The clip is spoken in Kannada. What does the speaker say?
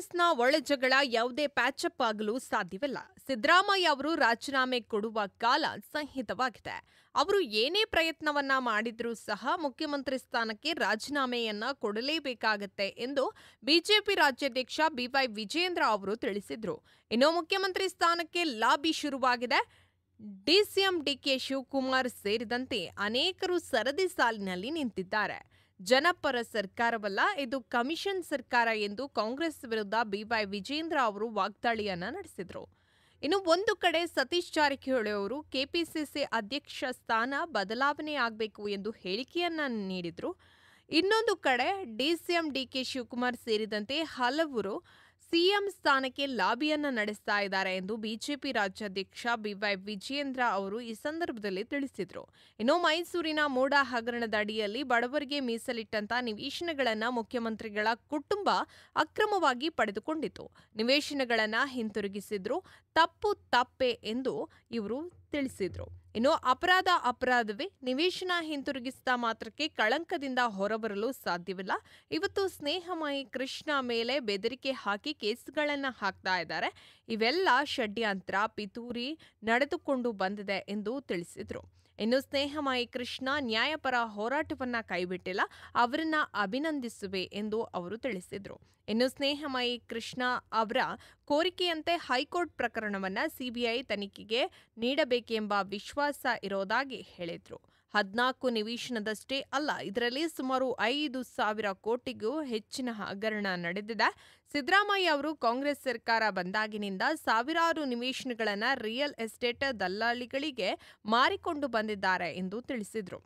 ಕಾಂಗ್ರೆಸ್ನ ಒಳಜಗಳ ಯಾವುದೇ ಪ್ಯಾಚಪ್ ಆಗಲು ಸಾಧ್ಯವಿಲ್ಲ. ಸಿದ್ದರಾಮಯ್ಯ ಅವರು ರಾಜೀನಾಮೆ ಕೊಡುವ ಕಾಲ ಸನ್ನಿಹಿತವಾಗಿದೆ. ಅವರು ಏನೇ ಪ್ರಯತ್ನವನ್ನ ಮಾಡಿದ್ರೂ ಸಹ ಮುಖ್ಯಮಂತ್ರಿ ಸ್ಥಾನಕ್ಕೆ ರಾಜೀನಾಮೆಯನ್ನ ಕೊಡಲೇಬೇಕಾಗತ್ತೆ ಎಂದು ಬಿಜೆಪಿ ರಾಜ್ಯಾಧ್ಯಕ್ಷ ಬಿವೈ ವಿಜಯೇಂದ್ರ ಅವರು ತಿಳಿಸಿದ್ರು. ಇನ್ನು ಮುಖ್ಯಮಂತ್ರಿ ಸ್ಥಾನಕ್ಕೆ ಲಾಬಿ ಶುರುವಾಗಿದೆ. ಡಿಸಿಎಂ ಡಿಕೆ ಶಿವಕುಮಾರ್ ಸೇರಿದಂತೆ ಅನೇಕರು ಸರದಿ ಸಾಲಿನಲ್ಲಿ ನಿಂತಿದ್ದಾರೆ. ಜನಪರ ಸರ್ಕಾರವಲ್ಲ, ಇದು ಕಮಿಷನ್ ಸರ್ಕಾರ ಎಂದು ಕಾಂಗ್ರೆಸ್ ವಿರುದ್ಧ ಬಿವೈ ವಿಜಯೇಂದ್ರ ಅವರು ವಾಗ್ದಾಳಿಯನ್ನ ನಡೆಸಿದರು. ಇನ್ನು ಒಂದು ಕಡೆ ಸತೀಶ್ ಜಾರಕಿಹೊಳಿ ಅವರು ಕೆಪಿಸಿಸಿ ಅಧ್ಯಕ್ಷ ಸ್ಥಾನ ಬದಲಾವಣೆಯಾಗಬೇಕು ಎಂದು ಹೇಳಿಕೆಯನ್ನ ನೀಡಿದ್ರು. ಇನ್ನೊಂದು ಕಡೆ ಡಿಸಿಎಂ ಡಿಕೆ ಶಿವಕುಮಾರ್ ಸೇರಿದಂತೆ ಹಲವರು ಸಿಎಂ ಸ್ಥಾನಕ್ಕೆ ಲಾಬಿಯನ್ನ ನಡೆಸ್ತಾ ಇದ್ದಾರೆ ಎಂದು ಬಿಜೆಪಿ ರಾಜ್ಯಾಧ್ಯಕ್ಷ ಬಿವೈ ವಿಜಯೇಂದ್ರ ಅವರು ಈ ಸಂದರ್ಭದಲ್ಲಿ ತಿಳಿಸಿದರು. ಇನ್ನು ಮೈಸೂರಿನ ಮೂಡ ಹಗರಣದ ಅಡಿಯಲ್ಲಿ ಬಡವರಿಗೆ ಮೀಸಲಿಟ್ಟಂತ ನಿವೇಶನಗಳನ್ನು ಮುಖ್ಯಮಂತ್ರಿಗಳ ಕುಟುಂಬ ಅಕ್ರಮವಾಗಿ ಪಡೆದುಕೊಂಡಿತು. ನಿವೇಶನಗಳನ್ನು ಹಿಂತಿರುಗಿಸಿದ್ರು. ತಪ್ಪು ತಪ್ಪೆ ಎಂದು ಇವರು ತಿಳಿಸಿದರು. ಇನ್ನು ಅಪರಾಧವೇ. ನಿವೇಶನ ಹಿಂತಿರುಗಿಸಿದ ಮಾತ್ರಕ್ಕೆ ಕಳಂಕದಿಂದ ಹೊರಬರಲು ಸಾಧ್ಯವಿಲ್ಲ. ಇವತ್ತು ಸ್ನೇಹಮಯಿ ಕೃಷ್ಣ ಮೇಲೆ ಬೆದರಿಕೆ ಹಾಕಿ ಕೇಸ್ಗಳನ್ನು ಹಾಕ್ತಾ ಇದ್ದಾರೆ. ಇವೆಲ್ಲ ಷಡ್ಯಂತ್ರ, ಪಿತೂರಿ ನಡೆದುಕೊಂಡು ಬಂದಿದೆ ಎಂದು ತಿಳಿಸಿದರು. ಇನ್ನು ಸ್ನೇಹಮಯಿ ಕೃಷ್ಣ ನ್ಯಾಯಪರ ಹೋರಾಟವನ್ನ ಕೈಬಿಟ್ಟಿಲ್ಲ, ಅವರನ್ನ ಅಭಿನಂದಿಸುವೆ ಎಂದು ಅವರು ತಿಳಿಸಿದರು. ಇನ್ನು ಸ್ನೇಹಮಯಿ ಕೃಷ್ಣ ಅವರ ಕೋರಿಕೆಯಂತೆ ಹೈಕೋರ್ಟ್ ಪ್ರಕರಣವನ್ನ ಸಿಬಿಐ ತನಿಖೆಗೆ ನೀಡಬೇಕೆಂಬ ವಿಶ್ವಾಸ ಇರೋದಾಗಿ ಹೇಳಿದರು. 14 ನಿವೇಶನದಷ್ಟೇ ಅಲ್ಲ, ಇದರಲ್ಲಿ ಸುಮಾರು 5,000 ಕೋಟಿಗೂ ಹೆಚ್ಚಿನ ಹಗರಣ ನಡೆದಿದೆ. ಸಿದ್ದರಾಮಯ್ಯ ಅವರು ಕಾಂಗ್ರೆಸ್ ಸರ್ಕಾರ ಬಂದಾಗಿನಿಂದ ಸಾವಿರಾರು ನಿವೇಶನಗಳನ್ನು ರಿಯಲ್ ಎಸ್ಟೇಟ್ ದಲ್ಲಾಳಿಗಳಿಗೆ ಮಾರಿಕೊಂಡು ಬಂದಿದ್ದಾರೆ ಎಂದು ತಿಳಿಸಿದರು.